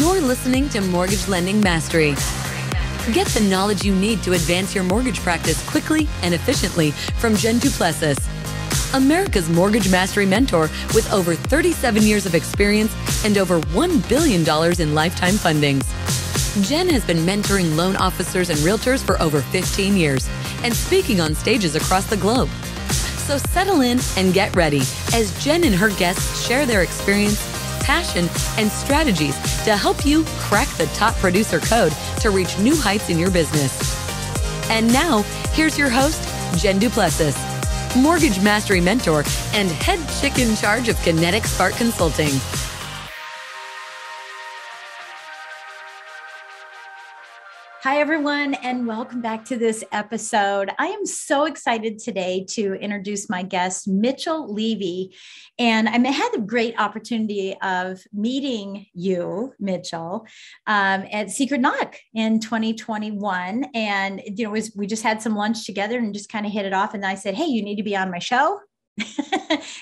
You're listening to Mortgage Lending Mastery. Get the knowledge you need to advance your mortgage practice quickly and efficiently from Jen Duplessis, America's Mortgage Mastery mentor with over 37 years of experience and over $1 billion in lifetime fundings. Jen has been mentoring loan officers and realtors for over 15 years and speaking on stages across the globe. So settle in and get ready as Jen and her guests share their experience, passion, and strategies to help you crack the top producer code to reach new heights in your business. And now, here's your host, Jen Duplessis, Mortgage Mastery Mentor and head chick in charge of Kinetic Spark Consulting. Hi, everyone, and welcome back to this episode. I am so excited today to introduce my guest, Mitchell Levy. And I had the great opportunity of meeting you, Mitchell, at Secret Knock in 2021. And, we just had some lunch together and just kind of hit it off. And I said, hey, you need to be on my show.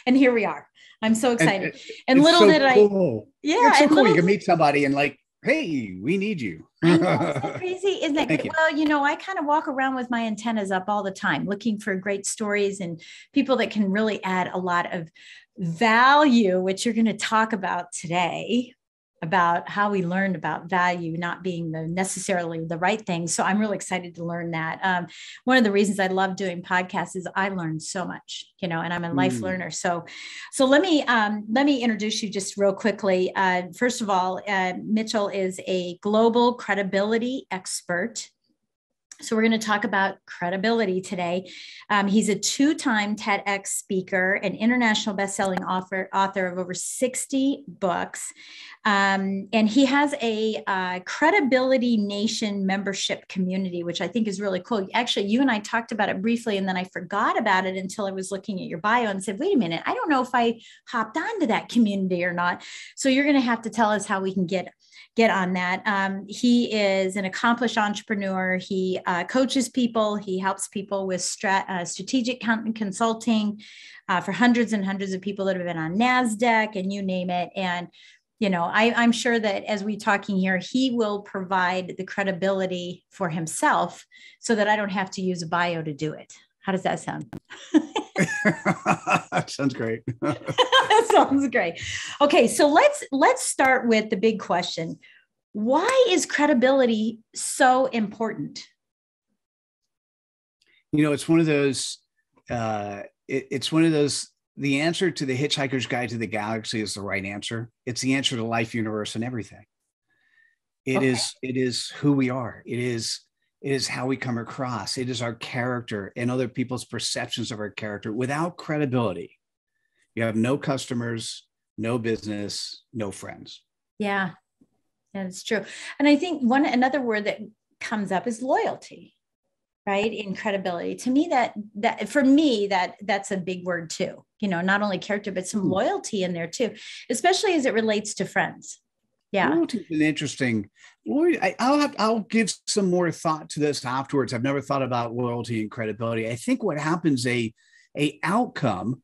And here we are. I'm so excited. And little so did cool. It's so cool. little, you can meet somebody and like, hey, we need you. I know, isn't that crazy? Isn't that good? Well, I kind of walk around with my antennas up all the time, looking for great stories and people that can really add a lot of value, which you're going to talk about today, about how we learned about value not being necessarily the right thing. So I'm really excited to learn that. One of the reasons I love doing podcasts is I learn so much, and I'm a life learner. So let me introduce you just real quickly. First of all, Mitchell is a global credibility expert. So we're going to talk about credibility today. He's a two-time TEDx speaker, an international best-selling author of over 60 books. And he has a Credibility Nation membership community, which I think is really cool. Actually, you and I talked about it briefly, and then I forgot about it until I was looking at your bio and said, wait a minute, I don't know if I hopped onto that community or not. So you're going to have to tell us how we can get on that. He is an accomplished entrepreneur. He coaches people. He helps people with strategic consulting for hundreds and hundreds of people that have been on NASDAQ and you name it. And, I'm sure that as we're talking here, he will provide the credibility for himself so that I don't have to use a bio to do it. How does that sound? That sounds great. That sounds great. Okay, so let's start with the big question. Why is credibility so important? It's one of those, the answer to the Hitchhiker's Guide to the Galaxy is the right answer. It's the answer to life, universe, and everything. It is who we are. It is how we come across. It is our character and other people's perceptions of our character. Without credibility, you have no customers, no business, no friends. Yeah, that's true. And I think another word that comes up is loyalty, right? In credibility. To me, that's a big word too. Not only character, but some loyalty in there too, especially as it relates to friends. Yeah. Loyalty is interesting. I'll give some more thought to this afterwards. I've never thought about loyalty and credibility. I think what happens, a outcome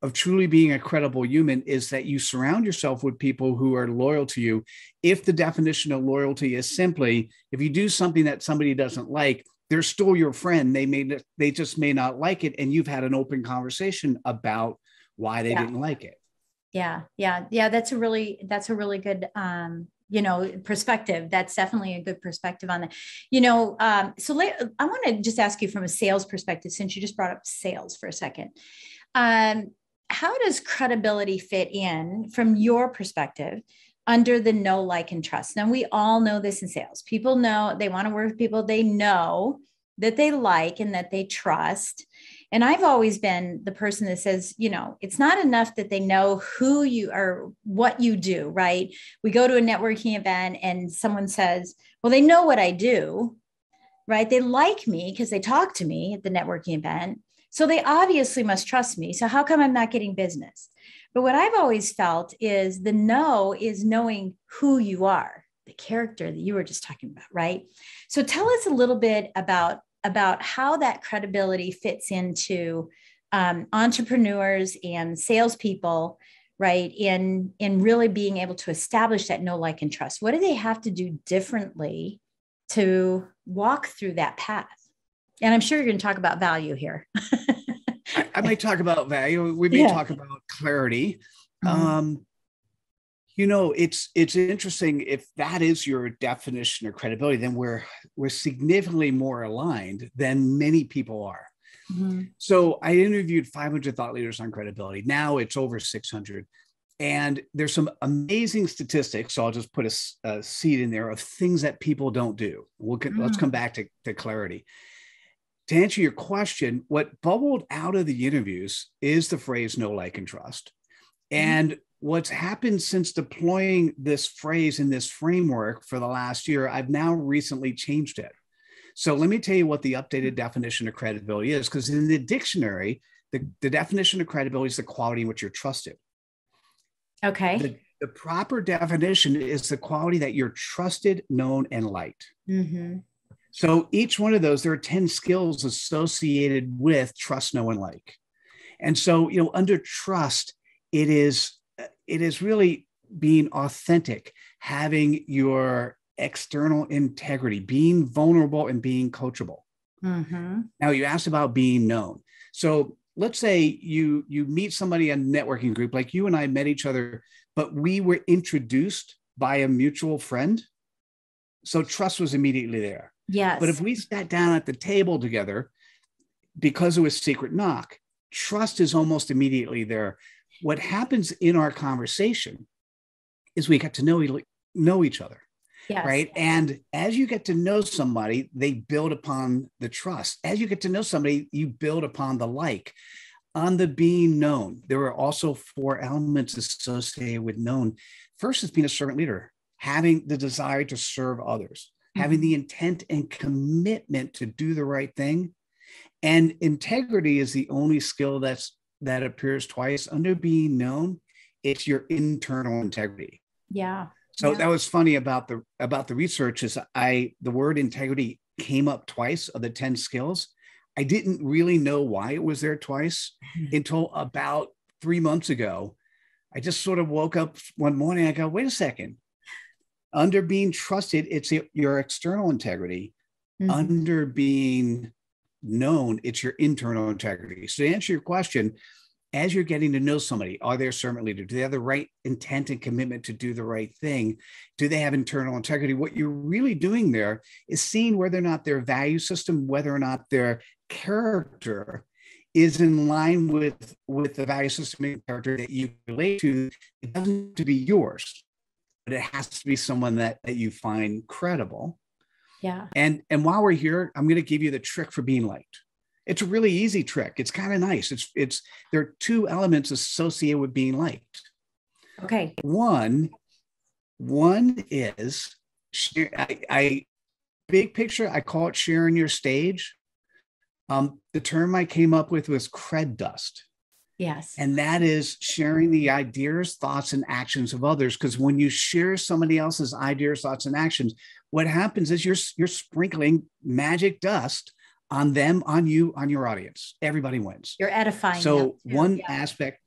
of truly being a credible human, is that you surround yourself with people who are loyal to you. If the definition of loyalty is simply, if you do something that somebody doesn't like, they're still your friend. They just may not like it. And you've had an open conversation about why they didn't like it. Yeah. That's a really good, perspective. That's definitely a good perspective on that. I want to just ask you from a sales perspective, since you just brought up sales for a second. How does credibility fit in from your perspective under the know, like, and trust? Now, we all know this in sales. People know they want to work with people they know, that they like, and that they trust. And I've always been the person that says, it's not enough that they know who you are, what you do, right? We go to a networking event and someone says, well, they know what I do, right? They like me because they talk to me at the networking event. So they obviously must trust me. So how come I'm not getting business? But what I've always felt is the know is knowing who you are, the character that you were just talking about, right? So tell us a little bit about how that credibility fits into entrepreneurs and salespeople right? In really being able to establish that know, like, and trust? What do they have to do differently to walk through that path? And I'm sure you're going to talk about value here. I might talk about value. We may talk about clarity. Mm-hmm. It's interesting. If that is your definition of credibility, then we're significantly more aligned than many people are. Mm-hmm. So I interviewed 500 thought leaders on credibility. Now it's over 600. And there's some amazing statistics. So I'll just put a seed in there of things that people don't do. Let's come back to clarity. To answer your question, what bubbled out of the interviews is the phrase know, like, and trust. And what's happened since deploying this phrase in this framework for the last year, I've now recently changed it. So let me tell you what the updated definition of credibility is, because in the dictionary, the definition of credibility is the quality in which you're trusted. Okay. The proper definition is the quality that you're trusted, known, and liked. Mm-hmm. So each one of those, there are 10 skills associated with trust, know, and like. And so, under trust, it is really being authentic, having your external integrity, being vulnerable, and being coachable. Mm-hmm. Now, you asked about being known. So let's say you meet somebody in a networking group, like you and I met each other, but we were introduced by a mutual friend. So trust was immediately there. Yes. But if we sat down at the table together, because it was secret knock, trust is almost immediately there. What happens in our conversation is we get to know each other. Yes. Right. And as you get to know somebody, they build upon the trust. As you get to know somebody, you build upon the like. On the being known, there are also 4 elements associated with known. First is being a servant leader, having the desire to serve others, having the intent and commitment to do the right thing. And integrity is the only skill that appears twice. Under being known, it's your internal integrity. Yeah. So that was funny about the research is the word integrity came up twice of the 10 skills. I didn't really know why it was there twice until about 3 months ago. I just sort of woke up one morning. I go, wait a second. Under being trusted, it's your external integrity. Mm-hmm. Under being known, it's your internal integrity. So to answer your question, as you're getting to know somebody, are they a servant leader? Do they have the right intent and commitment to do the right thing? Do they have internal integrity? What you're really doing there is seeing whether or not their value system, whether or not their character is in line with the value system and character that you relate to. It doesn't have to be yours, but it has to be someone that you find credible. Yeah. And while we're here, I'm going to give you the trick for being liked. It's a really easy trick. It's kind of nice. There are 2 elements associated with being liked. Okay. One is big picture. I call it sharing your stage. The term I came up with was cred dust. Yes. And that is sharing the ideas, thoughts, and actions of others. Because when you share somebody else's ideas, thoughts, and actions, what happens is you're sprinkling magic dust on them, on you, on your audience. Everybody wins. You're edifying. So one aspect,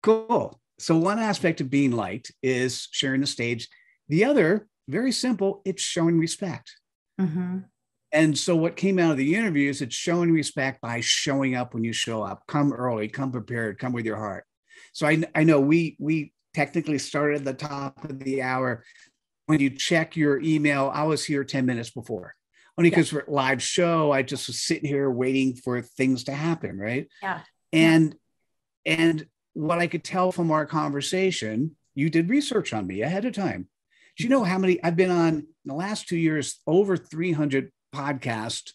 cool. So one aspect of being liked is sharing the stage. The other, very simple, it's showing respect. Mm-hmm. And so what came out of the interview is it's showing respect by showing up when you show up. Come early, come prepared, come with your heart. So I know we technically started at the top of the hour. When you check your email, I was here 10 minutes before. Only because we're live show, I just was sitting here waiting for things to happen, right? Yeah. And what I could tell from our conversation, you did research on me ahead of time. Do you know how many I've been on in the last 2 years? Over 300 podcasts.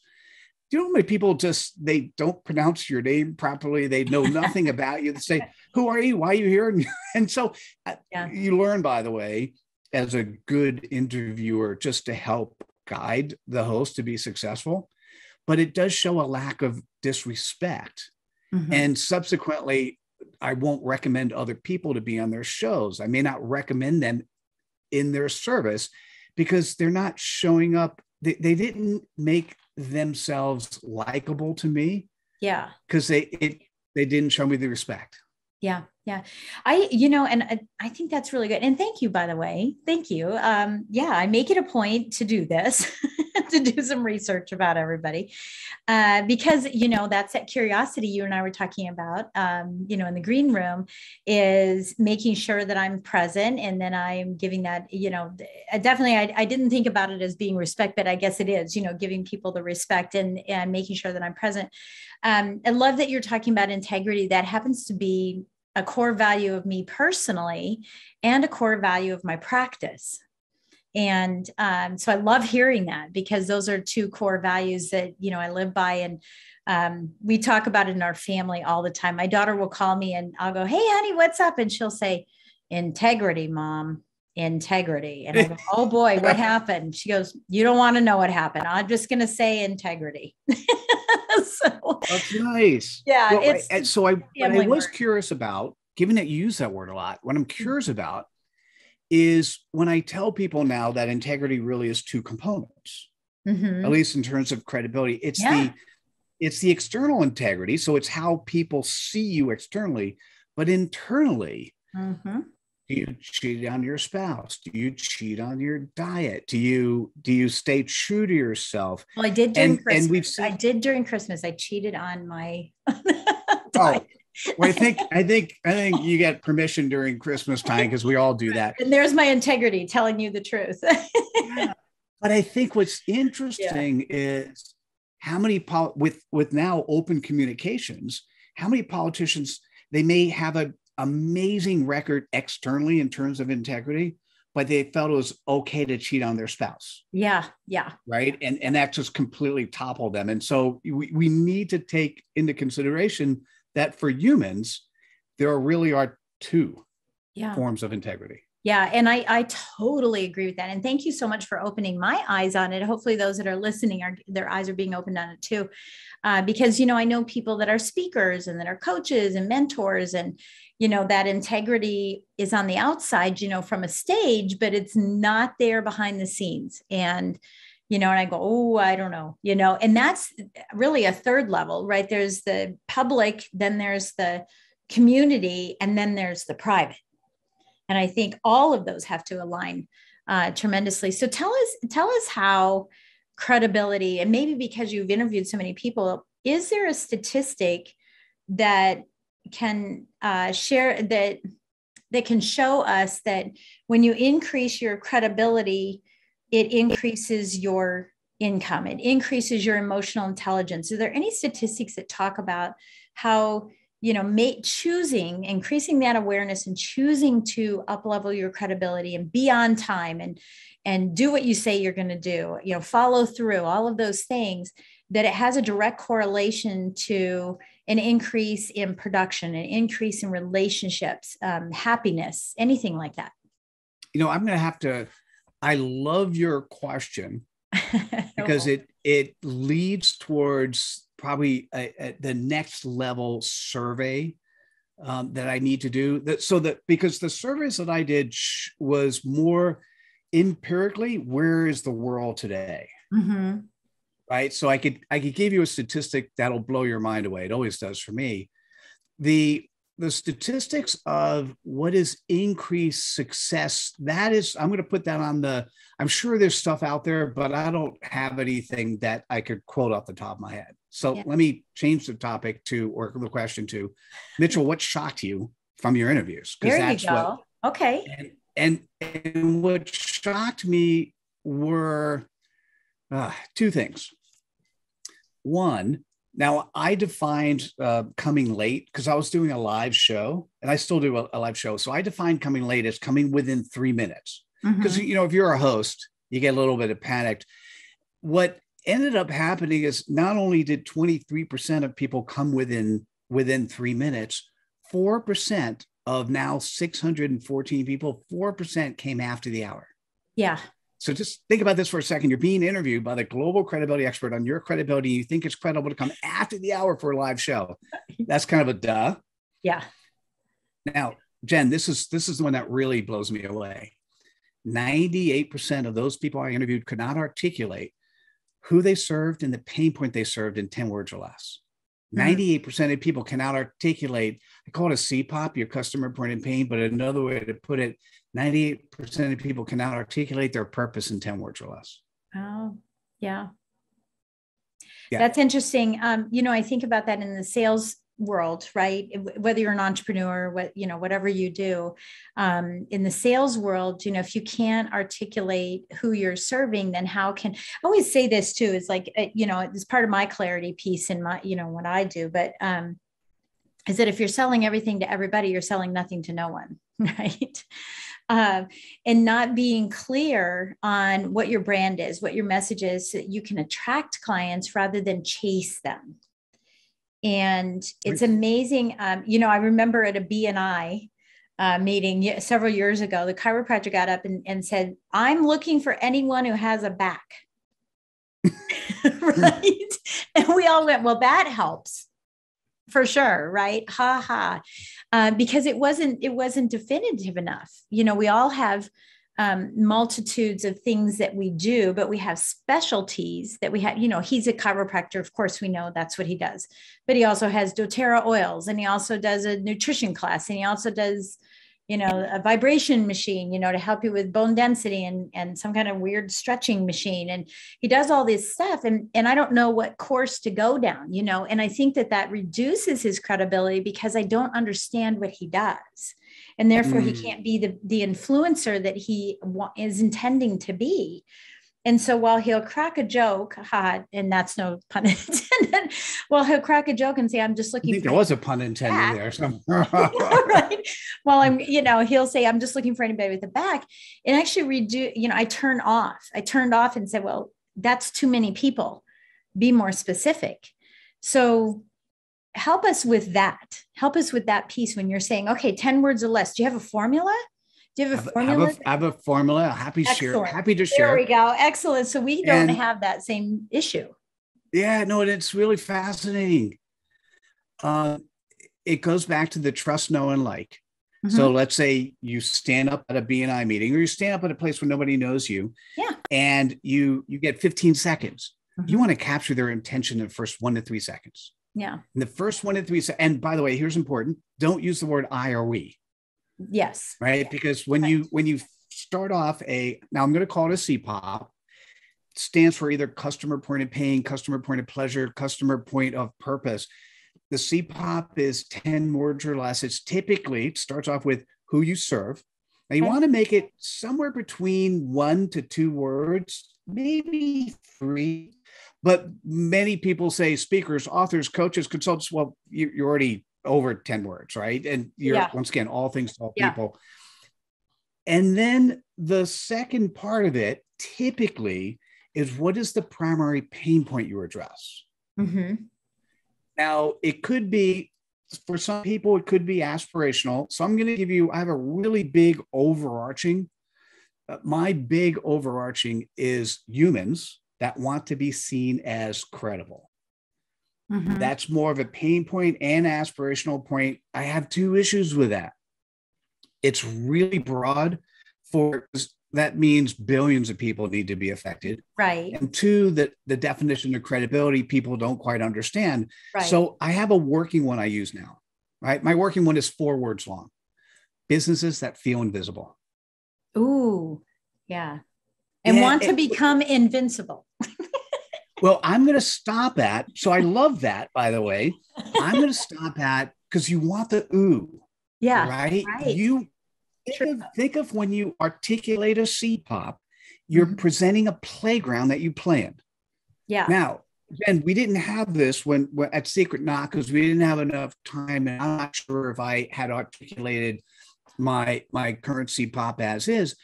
Do you know how many people they don't pronounce your name properly? They know nothing about you. They say, "Who are you? Why are you here?" And so you learn, by the way, as a good interviewer, just to help guide the host to be successful, but it does show a lack of disrespect. Mm-hmm. And subsequently, I won't recommend other people to be on their shows. I may not recommend them in their service because they're not showing up. They didn't make themselves likable to me. Yeah. Because they didn't show me the respect. Yeah. Yeah. I think that's really good. And thank you, by the way. Thank you. Yeah, I make it a point to do this, to do some research about everybody. Because, that's that curiosity you and I were talking about, in the green room, is making sure that I'm present, and then I'm giving that, definitely, I didn't think about it as being respect, but I guess it is, giving people the respect and making sure that I'm present. I love that you're talking about integrity. That happens to be a core value of me personally and a core value of my practice. And so I love hearing that, because those are two core values that, I live by. And we talk about it in our family all the time. My daughter will call me and I'll go, "Hey, honey, what's up?" And she'll say, "Integrity, Mom, integrity." And I go, "Oh boy, what happened?" She goes, "You don't want to know what happened. I'm just going to say integrity." So that's nice. Yeah. Well, I was curious about, given that you use that word a lot, what I'm curious about is when I tell people now that integrity really is two components, at least in terms of credibility. It's the external integrity. So it's how people see you externally, but internally, do you cheat on your spouse? Do you cheat on your diet? Do you stay true to yourself? Well, I did during Christmas. I cheated on my diet. Well, I think you get permission during Christmas time, because we all do that. And there's my integrity telling you the truth. Yeah. But I think what's interesting is how many with now open communications, how many politicians, they may have an amazing record externally in terms of integrity, but they felt it was okay to cheat on their spouse. Yeah. Yeah. Right. And that just completely toppled them. And so we need to take into consideration that for humans, there really are two forms of integrity. Yeah. And I totally agree with that. And thank you so much for opening my eyes on it. Hopefully those that are listening, their eyes are being opened on it too. Because, I know people that are speakers and that are coaches and mentors, and, that integrity is on the outside, from a stage, but it's not there behind the scenes. And, and I go, "Oh, I don't know," and that's really a third level, right? There's the public, then there's the community, and then there's the private. And I think all of those have to align tremendously. So tell us how credibility, and maybe because you've interviewed so many people, is there a statistic that can share that can show us that when you increase your credibility, it increases your income, it increases your emotional intelligence? Are there any statistics that talk about how, choosing, increasing that awareness and choosing to up-level your credibility and be on time and do what you say you're going to do, follow through, all of those things, that it has a direct correlation to an increase in production, an increase in relationships, happiness, anything like that? I'm going to have to, I love your question, because it leads towards probably the next level survey that I need to do. Because the surveys that I did was more empirically, where is the world today? Right. So I could give you a statistic that'll blow your mind away. It always does for me. The statistics of what is increased success, I'm going to put that on I'm sure there's stuff out there, but I don't have anything that I could quote off the top of my head. So let me change the topic or the question to, Mitchell, what shocked you from your interviews? There you go. Okay. And what shocked me were two things. One, now I defined coming late, because I was doing a live show, and I still do a live show. So I defined coming late as coming within 3 minutes. Because, if you're a host, you get a little bit of panicked. What ended up happening is not only did 23% of people come within 3 minutes, 4% of now 614 people, 4% came after the hour. Yeah. So just think about this for a second. You're being interviewed by the global credibility expert on your credibility. You think it's credible to come after the hour for a live show. That's kind of a duh. Yeah. Now, Jen, this is the one that really blows me away. 98% of those people I interviewed could not articulate who they served and the pain point they served in 10 words or less. 98% of people cannot articulate. I call it a CPOP, your customer point of pain, but another way to put it, 98% of people cannot articulate their purpose in 10 words or less. Oh, yeah. That's interesting. I think about that in the sales world, right? Whether you're an entrepreneur, whatever you do, in the sales world, if you can't articulate who you're serving, then how can, I always say this too, is like, it's part of my clarity piece in my, what I do, but, is that if you're selling everything to everybody, you're selling nothing to no one, right? And not being clear on what your brand is, what your message is, so that you can attract clients rather than chase them. And it's amazing. I remember at a BNI meeting several years ago, the chiropractor got up and said, "I'm looking for anyone who has a back." Right. And we all went, well, that helps. For sure. Right. Ha ha. Because it wasn't definitive enough. We all have multitudes of things that we do, but we have specialties that we have. He's a chiropractor. Of course, we know that's what he does, but he also has doTERRA oils, and he also does a nutrition class, and he also does, a vibration machine, to help you with bone density, and some kind of weird stretching machine. And he does all this stuff. And I don't know what course to go down, and I think that reduces his credibility because I don't understand what he does. And therefore he can't be the influencer that he is intending to be. And so while he'll crack a joke, and that's no pun intended, he'll crack a joke and say, "I'm just looking." I think there was a pun intended there. Right. Well, he'll say, "I'm just looking for anybody with a back." And actually I turned off and said, "Well, that's too many people. Be more specific." So help us with that. Help us with that piece when you're saying, okay, 10 words or less. Do you have a formula? Do you have a formula? I have a formula. Happy to share. There we go. Excellent. So we don't have that same issue. Yeah, no, it's really fascinating. It goes back to the trust, know, and like. Mm-hmm. So let's say you stand up at a BNI meeting, or you stand up at a place where nobody knows you. Yeah. And you get 15 seconds. Mm-hmm. You want to capture their intention in the first 1 to 3 seconds. Yeah. In the first 1 to 3 seconds. And by the way, here's important. Don't use the word I or we. Yes. Right. Because when you start off now I'm going to call it a CPOP, it stands for either customer point of pain, customer point of pleasure, customer point of purpose. The CPOP is 10 words or less. It starts off with who you serve. Now you want to make it somewhere between 1 to 2 words, maybe 3. But many people say speakers, authors, coaches, consultants. Well, you're already over 10 words, right? And you're once again, all things to all people. And then the second part of it typically is, what is the primary pain point you address? Mm-hmm. Now, it could be, for some people, it could be aspirational. So I'm going to give you, I have a really big overarching. My big overarching is humans that want to be seen as credible. Mm-hmm. That's more of a pain point and aspirational point. I have 2 issues with that. It's really broad. That means billions of people need to be affected. Right. And 2, that the definition of credibility, people don't quite understand. Right. So I have a working one I use now, right? My working one is 4 words long. Businesses that feel invisible. Ooh, yeah. And want to become invincible. Well, I'm going to stop at, so I love that, by the way. I'm going to stop at, because you want the ooh. Yeah. Right? You think of when you articulate a CPOP, you're presenting a playground that you planned. Yeah. Now, Jen, we didn't have this when at Secret Knock, because we didn't have enough time. And I'm not sure if I had articulated my current CPOP as is.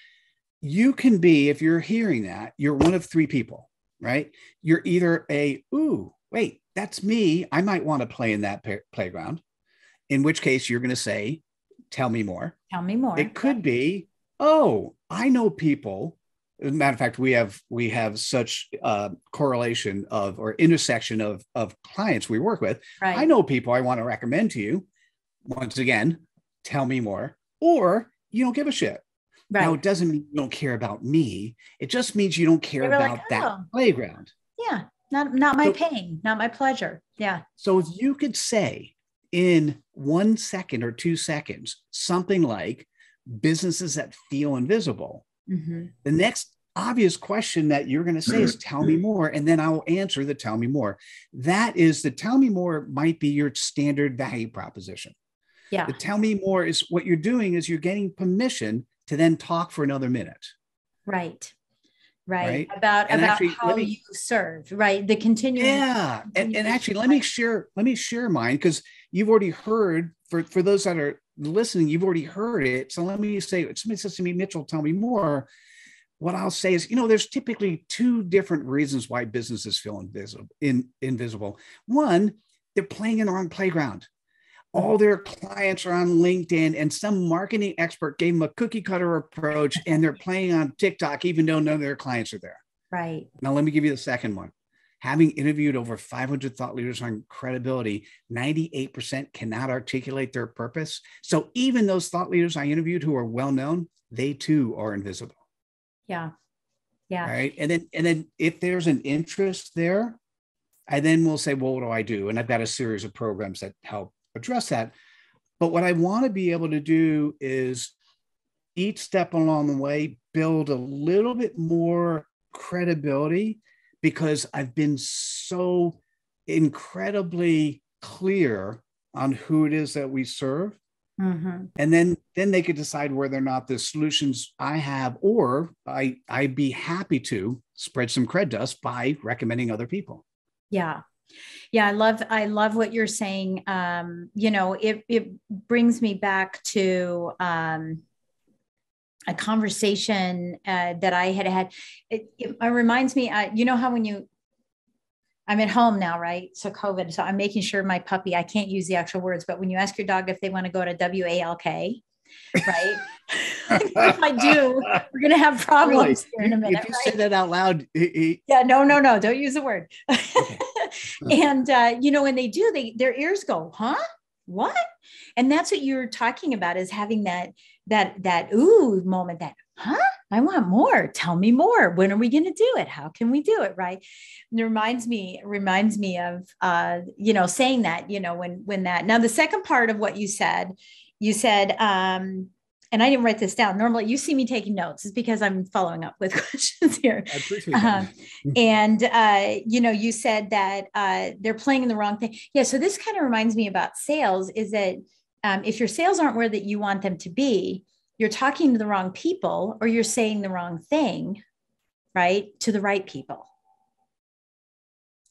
You can be, if you're hearing that, you're one of 3 people. Right? You're either ooh, wait, that's me. I might want to play in that playground. In which case you're going to say, tell me more. Tell me more. It could be, oh, I know people. As a matter of fact, we have such correlation or intersection of clients we work with. Right. I know people I want to recommend to you. Once again, tell me more. Or you don't give a shit. Right. Now, it doesn't mean you don't care about me. It just means you don't care about that playground. Yeah. Not my pain, not my pleasure. Yeah. So if you could say in 1 second or 2 seconds, something like businesses that feel invisible, the next obvious question that you're going to say is tell me more. And then I'll answer the tell me more. That is the tell me more might be your standard value proposition. Yeah. The tell me more is what you're doing is you're getting permission to then talk for another minute. Right. About actually, how you serve, right? The continuing. Yeah. And actually, let me share mine, because you've already heard, for those that are listening, you've already heard it. So let me say, somebody says to me, Mitchell, tell me more. What I'll say is, there's typically 2 different reasons why businesses feel invisible. One, they're playing in the wrong playground. All their clients are on LinkedIn, and some marketing expert gave them a cookie cutter approach, and they're playing on TikTok, even though none of their clients are there. Right. Now, let me give you the second one. Having interviewed over 500 thought leaders on credibility, 98% cannot articulate their purpose. So even those thought leaders I interviewed who are well-known, they too are invisible. Yeah. Yeah. Right. And then if there's an interest there, I then will say, well, what do I do? And I've got a series of programs that help address that. But what I want to be able to do is each step along the way, build a little bit more credibility, because I've been so incredibly clear on who it is that we serve. And then they could decide whether or not the solutions I have, or I'd be happy to spread some cred dust by recommending other people. Yeah. Yeah. I love what you're saying. It brings me back to a conversation that I had. It reminds me, how when I'm at home now, right? So COVID. So I'm making sure my puppy, I can't use the actual words, but when you ask your dog if they want to go to WALK, right? If I do, we're going to have problems here in a minute. If you say that out loud. Yeah, no, don't use the word. Okay. And, when they do, their ears go, huh? What? And that's what you're talking about, is having that ooh moment, that, huh? I want more. Tell me more. When are we going to do it? How can we do it? Right. And it reminds me of, saying that, when that. Now, the second part of what you said, and I didn't write this down. Normally you see me taking notes. It's because I'm following up with questions here. I appreciate that. And, you said that they're playing in the wrong thing. Yeah. So this kind of reminds me about sales, is that if your sales aren't where that you want them to be, you're talking to the wrong people, or you're saying the wrong thing, right? To the right people.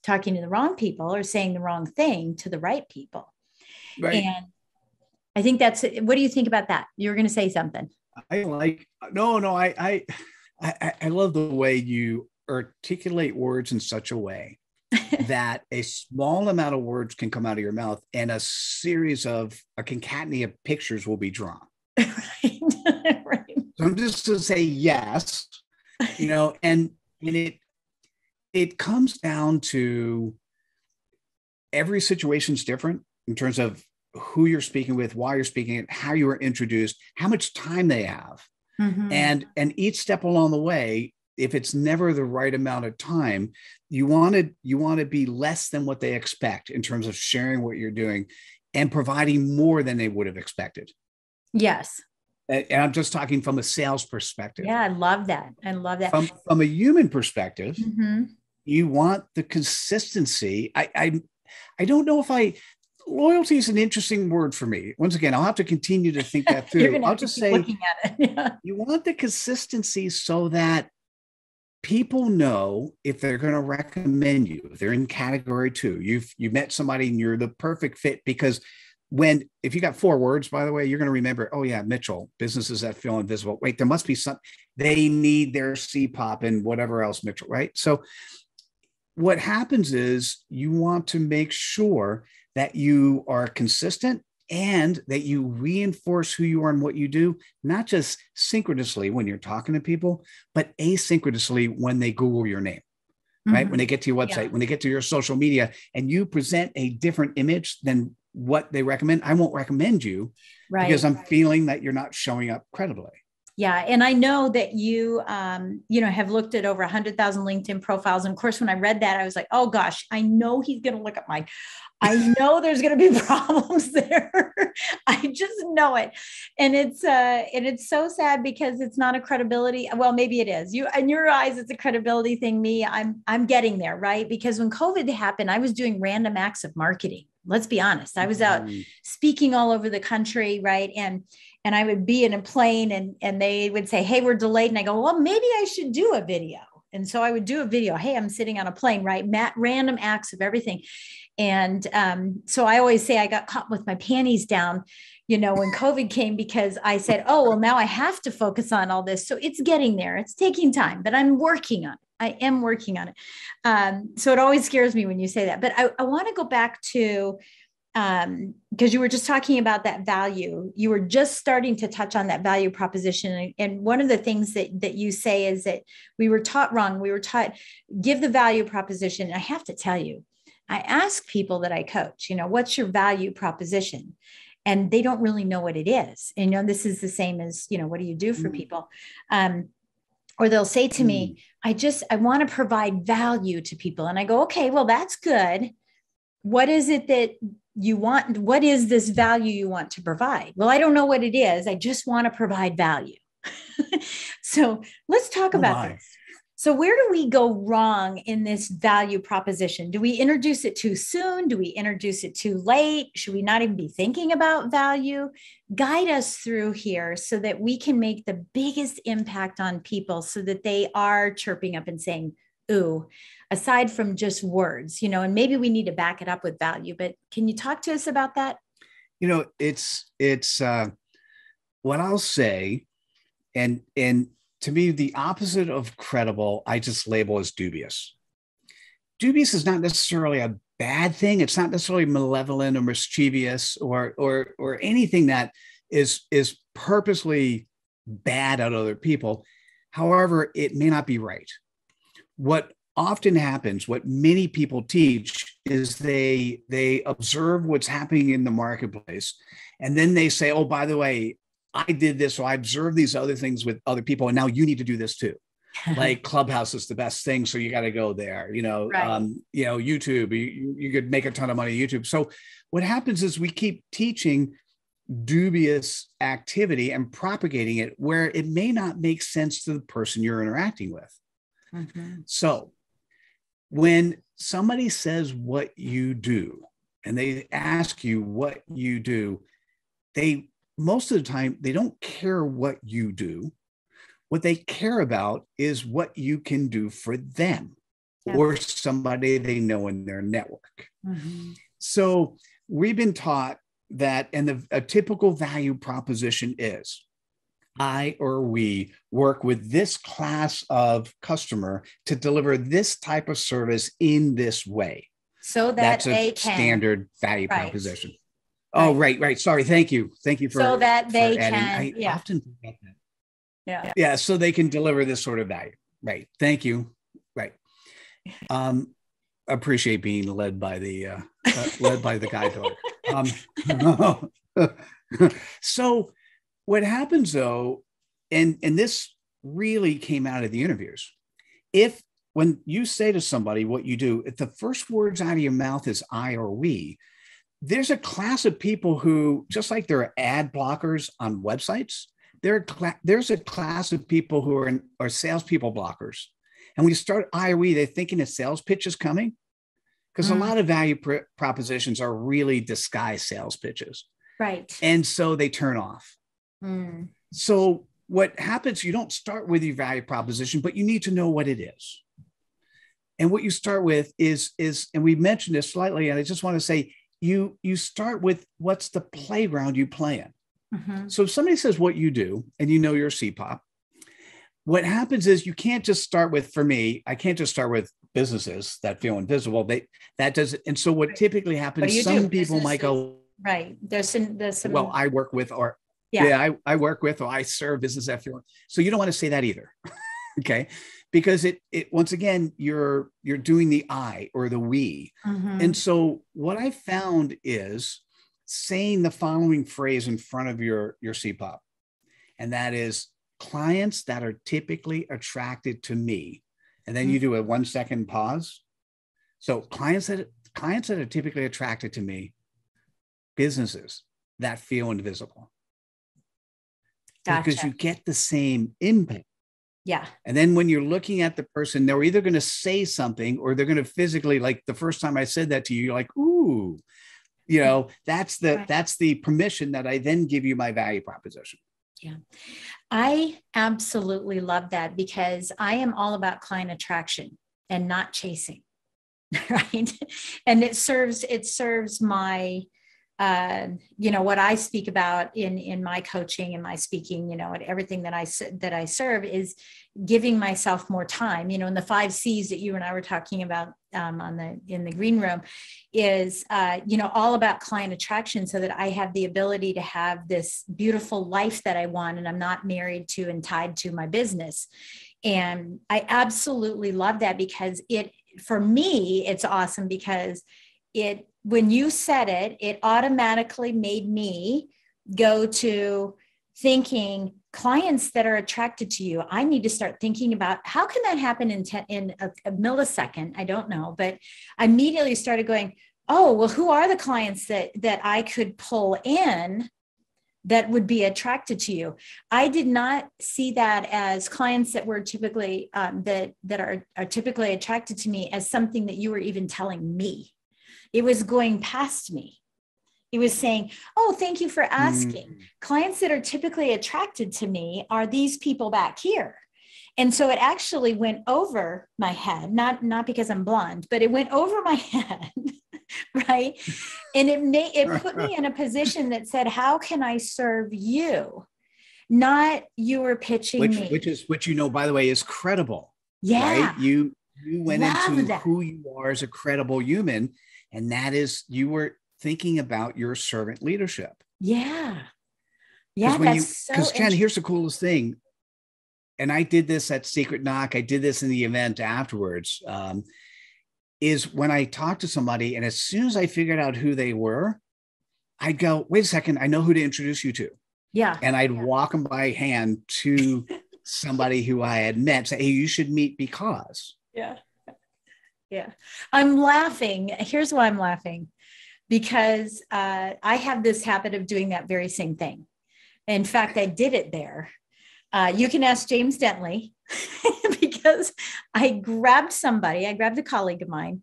Talking to the wrong people or saying the wrong thing to the right people. Right. And I think what do you think about that? You're going to say something. I love the way you articulate words in such a way that a small amount of words can come out of your mouth and a series of a concatenated of pictures will be drawn. Right. So I'm just to say yes, and it comes down to every situation's different in terms of who you're speaking with, why you're speaking it, how you were introduced, how much time they have. And each step along the way, if it's never the right amount of time, you want to be less than what they expect in terms of sharing what you're doing and providing more than they would have expected. Yes. And I'm just talking from a sales perspective. Yeah, I love that. From a human perspective, you want the consistency. I don't know if loyalty is an interesting word for me. Once again, I'll have to continue to think that through. I'll just say, looking at it. Yeah. You want the consistency so that people know if they're going to recommend you, if they're in category 2, you've met somebody and you're the perfect fit, because if you got 4 words, by the way, you're going to remember, oh yeah, Mitchell, businesses that feel invisible. Wait, there must be they need their CPOP and whatever else, Mitchell, right? So what happens is you want to make sure that you are consistent and that you reinforce who you are and what you do, not just synchronously when you're talking to people, but asynchronously when they Google your name, right? When they get to your website, when they get to your social media, and you present a different image than what they recommend, I won't recommend you because I'm feeling that you're not showing up credibly. Yeah. And I know that you, have looked at over 100,000 LinkedIn profiles. And of course, when I read that, I was like, oh gosh, I know he's going to look at mine. I know there's going to be problems there. I just know it. And it's so sad because it's not a credibility. Well, maybe it is. You, in your eyes, it's a credibility thing. Me, I'm getting there, right? Because when COVID happened, I was doing random acts of marketing. Let's be honest. I was out speaking all over the country, right? And I would be in a plane and they would say, hey, we're delayed. And I go, well, maybe I should do a video. And so I would do a video. Hey, I'm sitting on a plane, right? Random acts of everything. And so I always say I got caught with my panties down, when COVID came, because I said, oh, well, now I have to focus on all this. So it's getting there. It's taking time, but I'm working on it. I am working on it. So it always scares me when you say that. But I want to go back to, because you were just talking about that value. You were just starting to touch on that value proposition. And one of the things that you say is that we were taught wrong. We were taught, give the value proposition. And I have to tell you, I ask people that I coach, what's your value proposition? And they don't really know what it is. And, this is the same as, what do you do for people? Or they'll say to me, I want to provide value to people. And I go, okay, well, that's good. What is it that you want? What is this value you want to provide? Well, I don't know what it is. I just want to provide value. So let's talk about this. So where do we go wrong in this value proposition? Do we introduce it too soon? Do we introduce it too late? Should we not even be thinking about value? Guide us through here so that we can make the biggest impact on people so that they are chirping up and saying, ooh, aside from just words, and maybe we need to back it up with value, but can you talk to us about that? It's what I'll say, and to me, the opposite of credible, I just label as dubious. Dubious is not necessarily a bad thing. It's not necessarily malevolent or mischievous or anything that is purposely bad at other people. However, it may not be right. What often happens, what many people teach, is they observe what's happening in the marketplace, and then they say, oh, by the way, I did this, so I observed these other things with other people, and now you need to do this too. Like Clubhouse is the best thing, so you got to go there. Right. YouTube, you could make a ton of money on YouTube. So what happens is we keep teaching dubious activity and propagating it where it may not make sense to the person you're interacting with. Mm-hmm. So when somebody says what you do, and they ask you what you do, most of the time, they don't care what you do. What they care about is what you can do for them or somebody they know in their network. Mm-hmm. So we've been taught that, and a typical value proposition is, I or we work with this class of customer to deliver this type of service in this way. So that's a standard value proposition. Oh, right. Sorry. Thank you for so that they can. I often forget that. Yeah. So they can deliver this sort of value. Right. Thank you. Right. Appreciate being led by the guide dog. So what happens though, and this really came out of the interviews. When you say to somebody what you do, if the first words out of your mouth is I or we, there's a class of people who, just like there are ad blockers on websites, there's a class of people who are salespeople blockers. And when you start I or we, they're thinking a sales pitch is coming, because a lot of value propositions are really disguised sales pitches. Right. And so they turn off. So what happens, you don't start with your value proposition, but you need to know what it is. And what you start with is, and we mentioned this slightly, and I just want to say, you start with what's the playground you play in. Mm-hmm. So if somebody says what you do, and you know you're a CPOP, what happens is you can't just start with, for me, I can't just start with businesses that feel invisible. That does it. And so what typically happens, some people might go, right. There's some, well, I work with, or I work with, or I serve business that feel. So you don't want to say that either. Okay. Because it once again, you're doing the I or the we. Mm-hmm. And so what I found is saying the following phrase in front of your CPOP, and that is, clients that are typically attracted to me. And then you do a 1 second pause. So clients that are typically attracted to me, businesses that feel invisible. Gotcha. Because you get the same impact. Yeah. And then when you're looking at the person, they're either going to say something or they're going to physically, like the first time I said that to you, you're like, ooh, you know, that's the permission that I then give you my value proposition. Yeah. I absolutely love that, because I am all about client attraction and not chasing. Right. And it serves my, what I speak about in my coaching and my speaking, and everything that I serve is giving myself more time, and the 5 C's that you and I were talking about in the green room is, all about client attraction, so that I have the ability to have this beautiful life that I want, and I'm not married to and tied to my business. And I absolutely love that, because for me, it's awesome, because when you said it automatically made me go to thinking clients that are attracted to you. I need to start thinking about how can that happen in a millisecond? I don't know, but I immediately started going, oh, well, who are the clients that I could pull in that would be attracted to you? I did not see that as clients that were typically that are typically attracted to me as something that you were even telling me. It was going past me. It was saying, oh, thank you for asking. Clients that are typically attracted to me are these people back here. And so it actually went over my head, not because I'm blonde, but it went over my head, right? And it put me in a position that said, how can I serve you? Not you were pitching me. Which, by the way, is credible. Yeah. Right? You went into that. who you are as a credible human. And that is, you were thinking about your servant leadership. Yeah. Yeah. Because Jen, here's the coolest thing. And I did this at Secret Knock. I did this in the event afterwards, is when I talked to somebody, and as soon as I figured out who they were, I'd go, wait a second, I know who to introduce you to. Yeah. And I'd walk them by hand to somebody who I had met, say, hey, you should meet because. Yeah. Yeah. I'm laughing. Here's why I'm laughing. Because I have this habit of doing that very same thing. In fact, I did it there. You can ask James Dentley, because I grabbed a colleague of mine,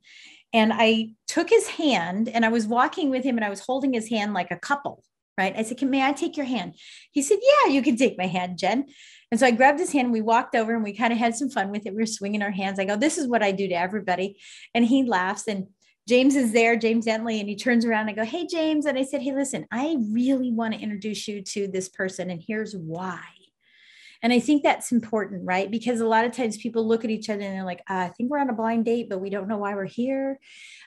and I took his hand, and I was walking with him, and I was holding his hand like a couple, right? I said, may I take your hand? He said, yeah, you can take my hand, Jen. And so I grabbed his hand, and we walked over, and we kind of had some fun with it. We were swinging our hands. I go, this is what I do to everybody. And he laughs, and James is there, James Dentley, and he turns around and I go, hey, James. And I said, hey, listen, I really want to introduce you to this person, and here's why. And I think that's important, right? Because a lot of times people look at each other and they're like, I think we're on a blind date, but we don't know why we're here.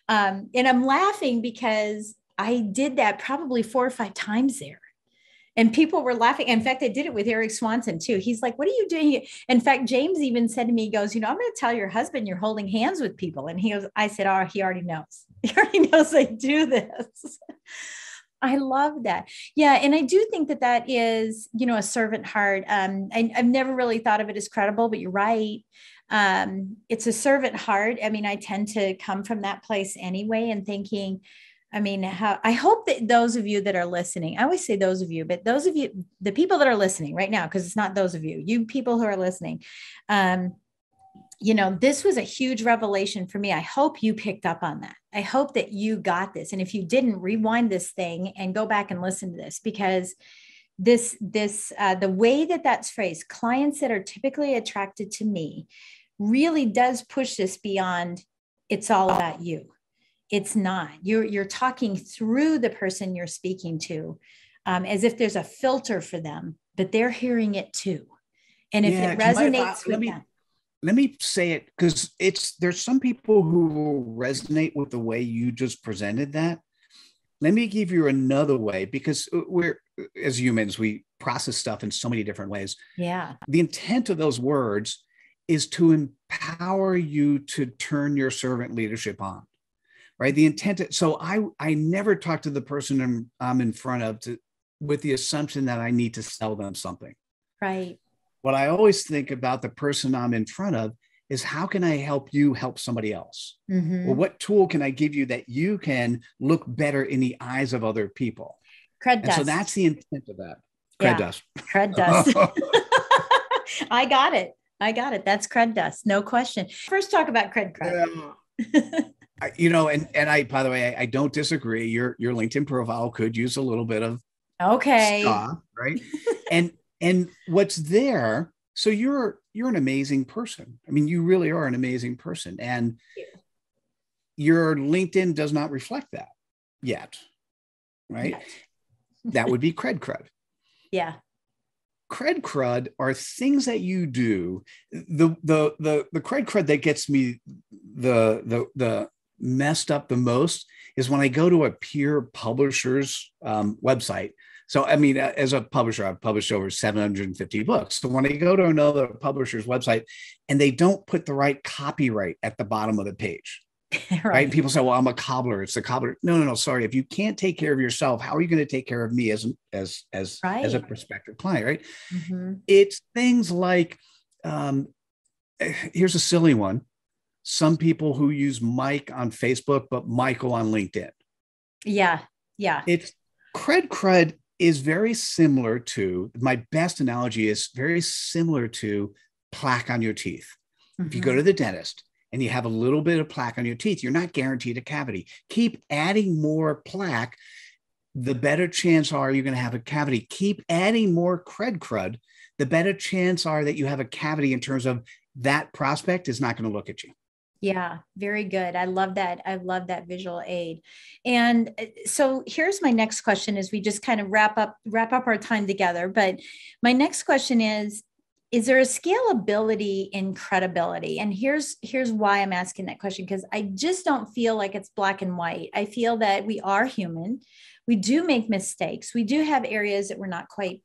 And I'm laughing because I did that probably 4 or 5 times there. And people were laughing. In fact, I did it with Eric Swanson too. He's like, what are you doing here? In fact, James even said to me, he goes, I'm going to tell your husband you're holding hands with people. And I said, oh, he already knows. He already knows I do this. I love that. Yeah. And I do think that is, a servant heart. I've never really thought of it as credible, but you're right. It's a servant heart. I mean, I tend to come from that place anyway, and thinking, I hope that those of you that are listening, I always say those of you, but those of you, the people that are listening right now, because it's not those of you people who are listening, this was a huge revelation for me. I hope you picked up on that. I hope that you got this. And if you didn't, rewind this thing and go back and listen to this, because the way that's phrased, clients that are typically attracted to me, really does push this beyond it's all about you. It's not. You're talking through the person you're speaking to, as if there's a filter for them, but they're hearing it too. And if it resonates with them. Let me say it, because there's some people who will resonate with the way you just presented that. Let me give you another way, because we're, as humans, we process stuff in so many different ways. Yeah. The intent of those words is to empower you to turn your servant leadership on, right? The intent. So I never talk to the person I'm in front of with the assumption that I need to sell them something. Right. what I always think about the person I'm in front of is how can I help you help somebody else? Mm-hmm. Or what tool can I give you that you can look better in the eyes of other people? Cred dust. So that's the intent of that. Cred dust. Cred dust. I got it. That's cred dust. No question. First talk about cred. And I, by the way, I don't disagree. Your LinkedIn profile could use a little bit of stuff, right? and what's there. So you're an amazing person. I mean, you really are an amazing person, and your LinkedIn does not reflect that yet, right? That would be cred. Yeah. Cred are things that you do. The cred that gets me the messed up the most is when I go to a peer publisher's website. So, I mean, as a publisher, I've published over 750 books. So when I go to another publisher's website and they don't put the right copyright at the bottom of the page, right? People say, well, I'm a cobbler. It's the cobbler. No. Sorry. If you can't take care of yourself, how are you going to take care of me as a prospective client, right? Mm-hmm. It's things like, here's a silly one. Some people who use Mike on Facebook, but Michael on LinkedIn. Yeah. It's cred is very similar to, my best analogy is very similar to plaque on your teeth. Mm-hmm. If you go to the dentist and you have a little bit of plaque on your teeth, you're not guaranteed a cavity. Keep adding more plaque, the better chance are you're going to have a cavity. Keep adding more cred, the better chance are that you have a cavity in terms of that prospect is not going to look at you. Yeah, very good. I love that. I love that visual aid. And so here's my next question as we just kind of wrap up our time together. But my next question is there a scalability in credibility? And here's why I'm asking that question, because I just don't feel like it's black and white. I feel that we are human. We do make mistakes. We do have areas that we're not quite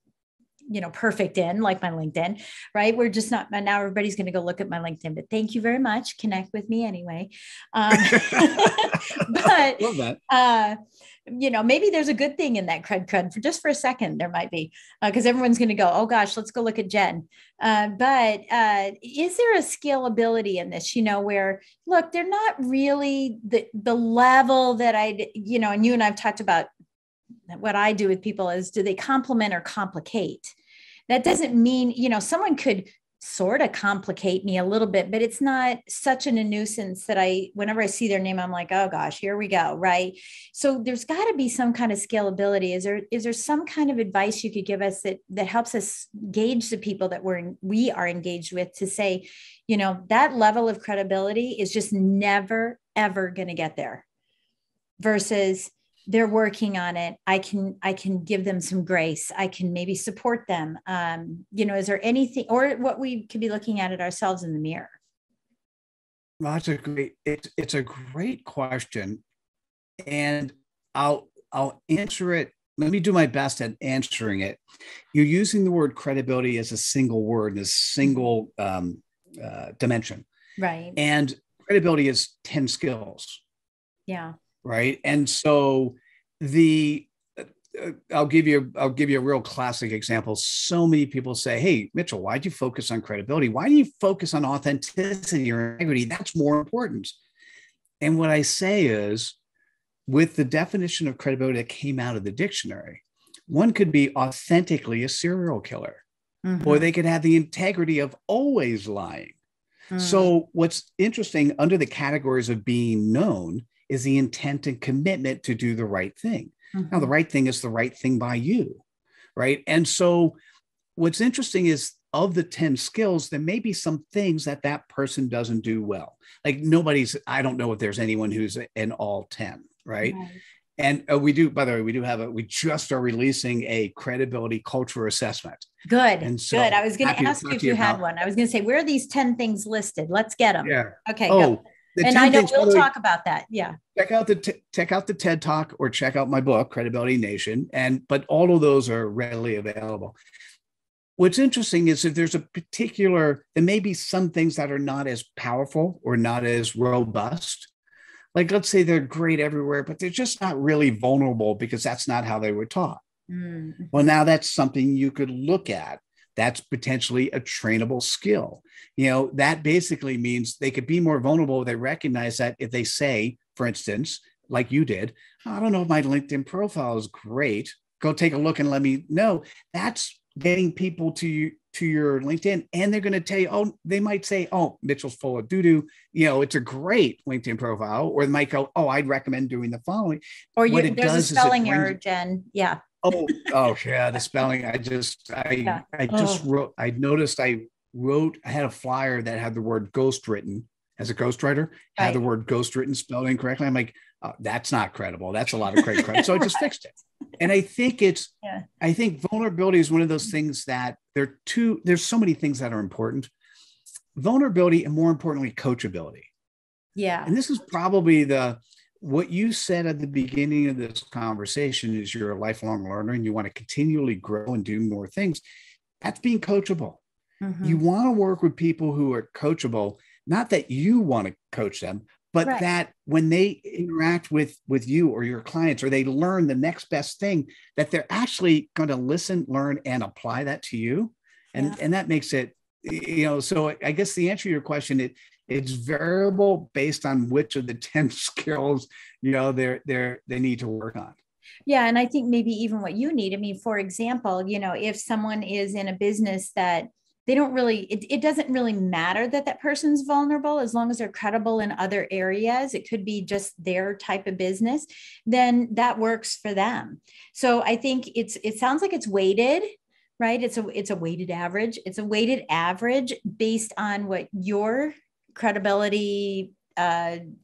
perfect in, like my LinkedIn, right? We're just not, and now everybody's going to go look at my LinkedIn, but thank you very much. Connect with me anyway. But, love that. Maybe there's a good thing in that cred for a second, there might be, because everyone's going to go, oh gosh, let's go look at Jen. But is there a scalability in this, where, look, they're not really the level that and you and I've talked about what I do with people is, do they complement or complicate? That doesn't mean, someone could sort of complicate me a little bit, but it's not such a nuisance that whenever I see their name, I'm like, oh gosh, here we go. Right. So there's got to be some kind of scalability. Is there some kind of advice you could give us that helps us gauge the people that we are engaged with to say, that level of credibility is just never, ever going to get there versus they're working on it. I can give them some grace. I can maybe support them. Is there anything, or what we could be looking at it ourselves in the mirror? Well, it's a great question. And I'll answer it. Let me do my best at answering it. You're using the word credibility as a single word, in a single dimension. Right. And credibility is 10 skills. Yeah. Right. And so I'll give you a real classic example. So many people say, hey, Mitchell, why'd you focus on credibility? Why do you focus on authenticity or integrity? That's more important. And what I say is, with the definition of credibility that came out of the dictionary, one could be authentically a serial killer, mm-hmm. or they could have the integrity of always lying. Mm. So what's interesting under the categories of being known is the intent and commitment to do the right thing. Mm-hmm. Now, the right thing is the right thing by you, right? And so what's interesting is, of the 10 skills, there may be some things that person doesn't do well. Like I don't know if there's anyone who's in all 10, right? And we do, by the way, we just are releasing a credibility culture assessment. Good. And so good. I was going to ask you if you had one. I was going to say, where are these 10 things listed? Let's get them. Yeah. Okay. Go. And I know we'll talk about that. Yeah. Check out the TED Talk or check out my book, Credibility Nation. But all of those are readily available. What's interesting is if there's there may be some things that are not as powerful or not as robust. Like, let's say they're great everywhere, but they're just not really vulnerable because that's not how they were taught. Mm-hmm. Well, now that's something you could look at that's potentially a trainable skill. That basically means they could be more vulnerable. They recognize that if they say, for instance, like you did, I don't know if my LinkedIn profile is great, go take a look and let me know. That's getting people to your LinkedIn, and they're going to tell you, they might say, Mitchell's full of doo-doo. It's a great LinkedIn profile. Or they might go, I'd recommend doing the following. Or there's a spelling error, Jen. Yeah. Yeah, the spelling. I noticed I had a flyer that had the word ghost written as a ghostwriter, had the word ghost written spelled incorrectly. I'm like, that's not credible. That's a lot of credit. So I just fixed it. And I think I think vulnerability is one of those things that there's so many things that are important. Vulnerability, and more importantly, coachability. Yeah. And this is probably what you said at the beginning of this conversation is you're a lifelong learner and you want to continually grow and do more things. That's being coachable. Mm-hmm. You want to work with people who are coachable, not that you want to coach them, but that when they interact with you or your clients, or they learn the next best thing, that they're actually going to listen, learn, and apply that to you. And that makes it, so I guess the answer to your question, it's variable based on which of the 10 skills, they need to work on. Yeah. And I think maybe even what you need, I mean, for example, if someone is in a business that they don't really, it doesn't really matter that person's vulnerable, as long as they're credible in other areas. It could be just their type of business, then that works for them. So I think it sounds like it's weighted, right? It's a weighted average. It's a weighted average based on what your credibility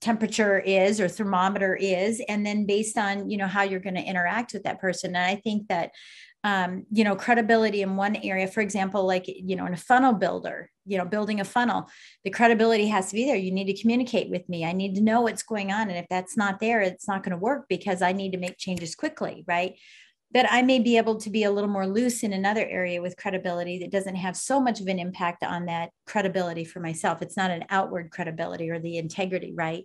temperature is, or thermometer is, and then based on how you're going to interact with that person. And I think that credibility in one area, for example, like in a funnel builder, building a funnel, the credibility has to be there. You need to communicate with me. I need to know what's going on, and if that's not there, it's not going to work, because I need to make changes quickly, right? But I may be able to be a little more loose in another area with credibility that doesn't have so much of an impact on that credibility for myself. It's not an outward credibility or the integrity, right?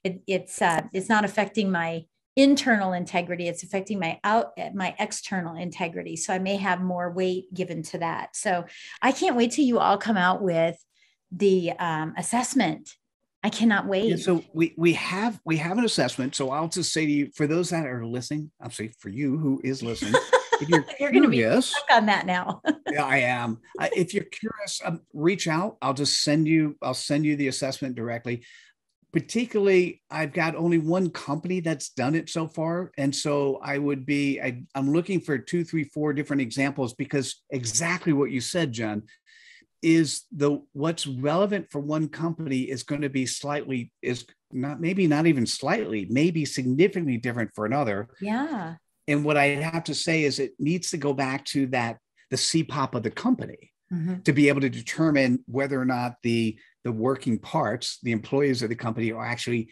It's not affecting my internal integrity. It's affecting my external integrity. So I may have more weight given to that. So I can't wait till you all come out with the assessment. I cannot wait. Yeah, so we have an assessment. So I'll just say to you, for those that are listening, I'll say for you who is listening, if you're going to be stuck on that now. Yeah, I am. If you're curious, reach out. I'll send you the assessment directly. Particularly, I've got only one company that's done it so far. And so I'm looking for 2, 3, 4 different examples, because exactly what you said, Jen, is what's relevant for one company is going to be maybe significantly different for another. Yeah. And what I have to say is it needs to go back to the CPOP of the company, mm-hmm. to be able to determine whether or not the working parts, the employees of the company, are actually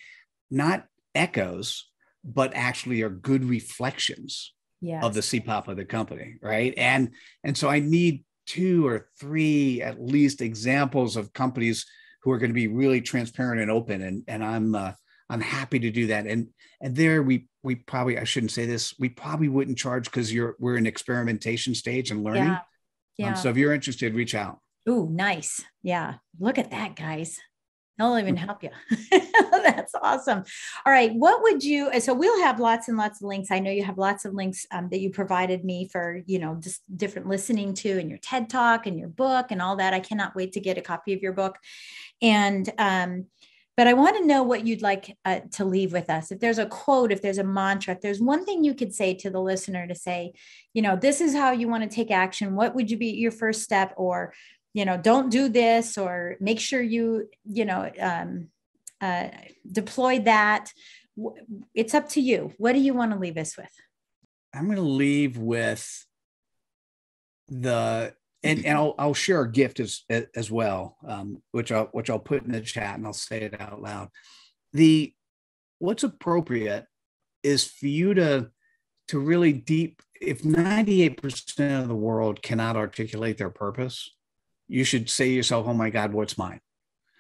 not echoes, but actually are good reflections of the CPOP of the company, right? And so I need 2 or 3 at least examples of companies who are going to be really transparent and open, and I'm happy to do that. And there we probably, I shouldn't say this, we probably wouldn't charge, because we're in experimentation stage and learning. Yeah. So if you're interested, reach out. Ooh, nice. Yeah. Look at that, guys. They'll even help you. That's awesome. All right. So we'll have lots and lots of links. I know you have lots of links that you provided me for, just different listening to, and your TED Talk and your book and all that. I cannot wait to get a copy of your book. And, but I want to know what you'd like to leave with us. If there's a quote, if there's a mantra, if there's one thing you could say to the listener to say, this is how you want to take action. What would you be your first step? Or, don't do this, or make sure you, deploy that. It's up to you. What do you want to leave us with? I'm going to leave with and I'll share a gift as well, which I'll put in the chat, and I'll say it out loud. What's appropriate is for you to really if 98% of the world cannot articulate their purpose, you should say to yourself, oh my God, what's mine?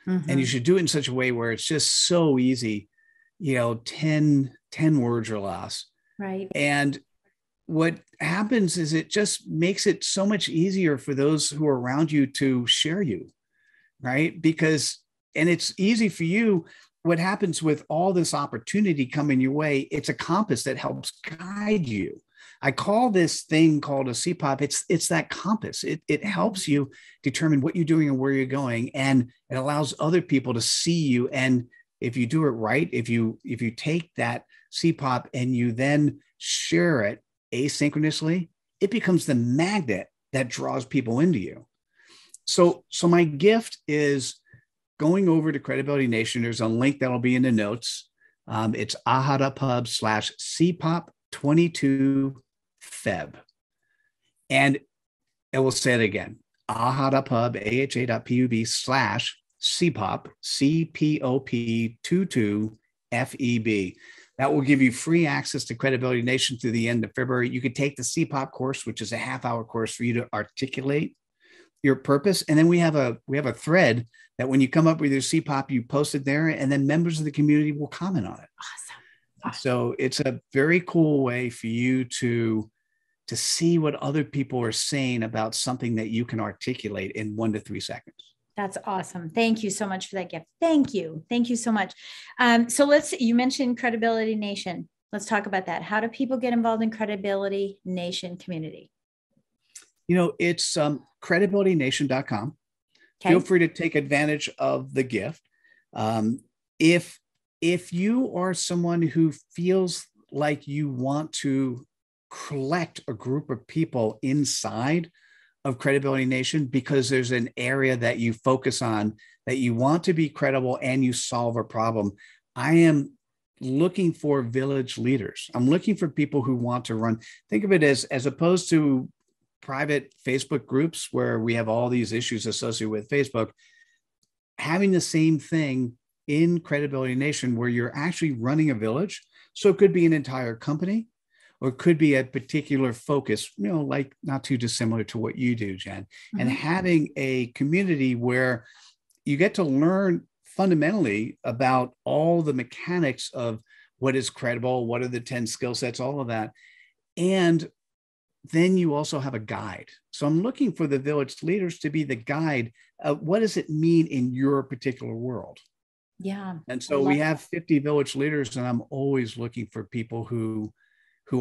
Mm-hmm. And you should do it in such a way where it's just so easy, 10 words or less. Right. And what happens is it just makes it so much easier for those who are around you to share you, right? Because, and it's easy for you. What happens with all this opportunity coming your way, it's a compass that helps guide you. I call this thing called a CPOP. It's that compass. It helps you determine what you're doing and where you're going, and it allows other people to see you. And if you do it right, if you take that CPOP and you then share it asynchronously, it becomes the magnet that draws people into you. So my gift is going over to Credibility Nation. There's a link that'll be in the notes. It's aha.pub/CPOP22 Feb. And I will say it again, aha.pub, aha.pub/CPOP, CPOP22 FEB. That will give you free access to Credibility Nation through the end of February. You could take the CPOP course, which is a half-hour course for you to articulate your purpose. And then we have a thread that when you come up with your CPOP, you post it there, and then members of the community will comment on it. Awesome. So it's a very cool way for you to see what other people are saying about something that you can articulate in 1 to 3 seconds. That's awesome. Thank you so much for that gift. Thank you. Thank you so much. So you mentioned Credibility Nation. Let's talk about that. How do people get involved in Credibility Nation community? It's credibilitynation.com. Okay. Feel free to take advantage of the gift. If you are someone who feels like you want to collect a group of people inside of Credibility Nation because there's an area that you focus on, that you want to be credible and you solve a problem, I am looking for village leaders. I'm looking for people who want to run. Think of it as opposed to private Facebook groups where we have all these issues associated with Facebook, having the same thing in Credibility Nation where you're actually running a village. So it could be an entire company, or it could be a particular focus, like not too dissimilar to what you do, Jen. Mm-hmm. And having a community where you get to learn fundamentally about all the mechanics of what is credible, what are the 10 skill sets, all of that. And then you also have a guide. So I'm looking for the village leaders to be the guide of what does it mean in your particular world? Yeah. And so we have 50 village leaders, and I'm always looking for people who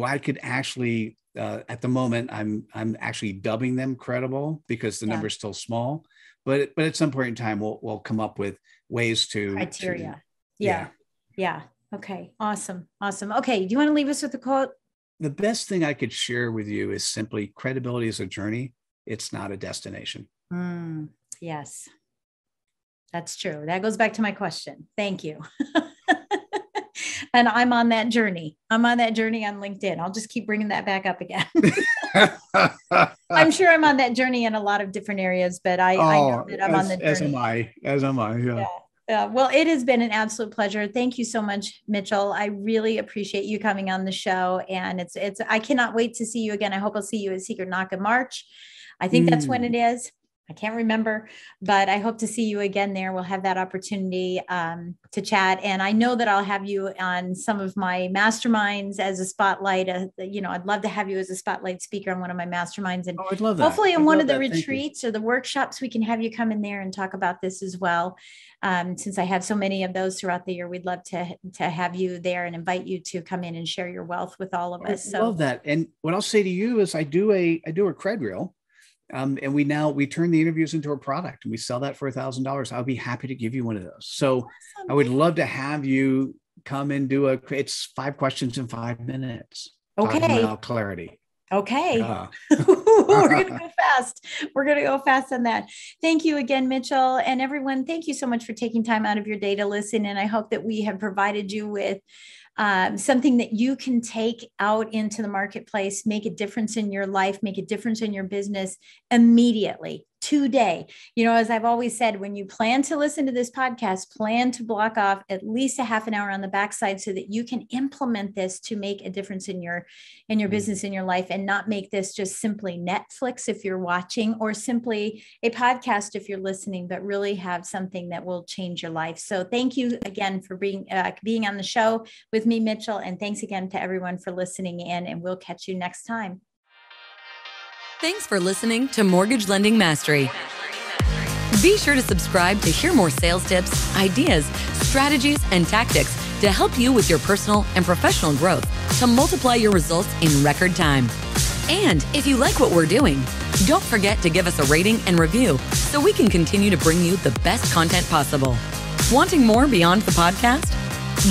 I could actually, at the moment, I'm actually dubbing them credible because the number is still small, but at some point in time, we'll come up with ways to criteria. Yeah. Okay. Awesome. Okay. Do you want to leave us with a quote? The best thing I could share with you is simply credibility is a journey. It's not a destination. Yes, that's true. That goes back to my question. Thank you. And I'm on that journey. I'm on that journey on LinkedIn. I'll just keep bringing that back up again. I'm sure I'm on that journey in a lot of different areas, but I know that I'm on the journey. As am I. Yeah. Well, it has been an absolute pleasure. Thank you so much, Mitchell. I really appreciate you coming on the show. And I cannot wait to see you again. I hope I'll see you at Secret Knock in March. I think that's when it is. I can't remember, but I hope to see you again there. We'll have that opportunity to chat. And I know that I'll have you on some of my masterminds as a spotlight. I'd love to have you as a spotlight speaker on one of my masterminds. And I'd love that. Hopefully in one of the retreats or the workshops, we can have you come in there and talk about this as well. Since I have so many of those throughout the year, we'd love to have you there and invite you to come in and share your wealth with all of us. I love that. And what I'll say to you is I do a cred reel. And we turn the interviews into a product and we sell that for $1,000. I'll be happy to give you one of those. So awesome. I would love to have you come and it's 5 questions in 5 minutes. Okay. About clarity. Okay. We're going to go fast. We're going to go fast on that. Thank you again, Mitchell, and everyone. Thank you so much for taking time out of your day to listen. And I hope that we have provided you with something that you can take out into the marketplace, make a difference in your life, make a difference in your business immediately. today. As I've always said, when you plan to listen to this podcast, plan to block off at least a half an hour on the backside so that you can implement this to make a difference in your business, in your life, and not make this just simply Netflix if you're watching, or simply a podcast if you're listening, but really have something that will change your life. So thank you again for being on the show with me, Mitchell. And thanks again to everyone for listening in, and we'll catch you next time. Thanks for listening to Mortgage Lending Mastery. Be sure to subscribe to hear more sales tips, ideas, strategies, and tactics to help you with your personal and professional growth to multiply your results in record time. And if you like what we're doing, don't forget to give us a rating and review so we can continue to bring you the best content possible. Wanting more beyond the podcast?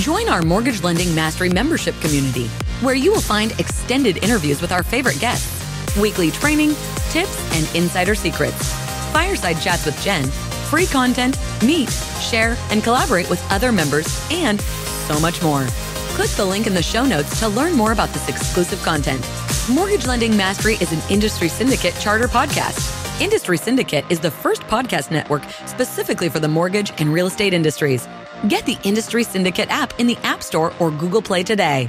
Join our Mortgage Lending Mastery membership community, where you will find extended interviews with our favorite guests, weekly training, tips, and insider secrets, fireside chats with Jen, free content, meet, share, and collaborate with other members, and so much more. Click the link in the show notes to learn more about this exclusive content. Mortgage Lending Mastery is an Industry Syndicate charter podcast. Industry Syndicate is the first podcast network specifically for the mortgage and real estate industries. Get the Industry Syndicate app in the App Store or Google Play today.